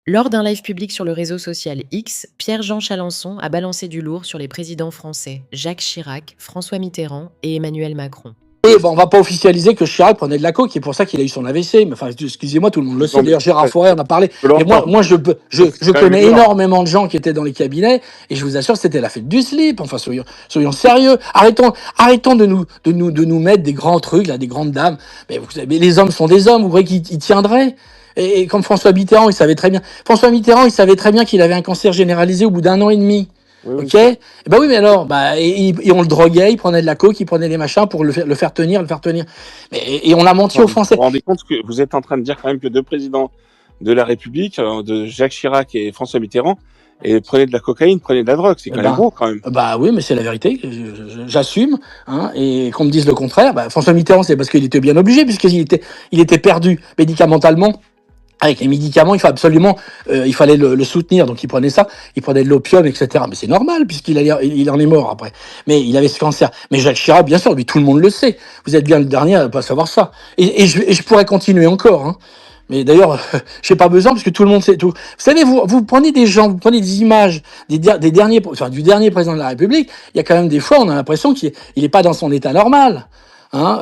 Lors d'un live public sur le réseau social X, Pierre-Jean Chalençon a balancé du lourd sur les présidents français Jacques Chirac, François Mitterrand et Emmanuel Macron. Oui, bon, on va pas officialiser que Chirac prenait de la coke, c'est pour ça qu'il a eu son AVC. Mais enfin, excusez-moi, tout le monde le sait. Non, mais D'ailleurs, Gérard ouais, Forêt en a parlé. je peux Et moi, l'entendre. moi, je, C'est je quand même connais une horreur. énormément de gens qui étaient dans les cabinets, et je vous assure, c'était la fête du slip. Enfin, soyons sérieux. Arrêtons de nous mettre des grands trucs, là, des grandes dames. Mais vous savez, les hommes sont des hommes. Vous croyez qu'ils y tiendraient? Et comme François Mitterrand, il savait très bien. François Mitterrand, il savait très bien qu'il avait un cancer généralisé au bout d'un an et demi. Oui, oui. Ok? Eh ben oui, mais alors, bah, et on le droguait, il prenait de la coke, il prenait des machins pour le faire tenir. Et on a menti Non, aux mais vous Français. vous rendez compte que vous êtes en train de dire quand même que deux présidents de la République, de Jacques Chirac et François Mitterrand, et prenaient de la cocaïne, prenaient de la drogue. C'est Eh quand même ben, gros, quand même. bah oui, mais c'est la vérité. J'assume, hein, et qu'on me dise le contraire. Bah, François Mitterrand, c'est parce qu'il était bien obligé, il était perdu médicamentalement. Avec les médicaments, il faut absolument, il fallait le soutenir, donc il prenait ça, il prenait de l'opium, etc. Mais c'est normal il en est mort après. Mais il avait ce cancer. Mais Jacques Chirac, bien sûr, lui, tout le monde le sait. Vous êtes bien le dernier à ne pas savoir ça. Et je pourrais continuer encore. Hein. Mais d'ailleurs, j'ai pas besoin parce que tout le monde sait tout. Vous savez, vous prenez des gens, vous prenez des images des derniers, enfin du dernier président de la République. Il y a quand même des fois, on a l'impression qu'il est pas dans son état normal. Hein,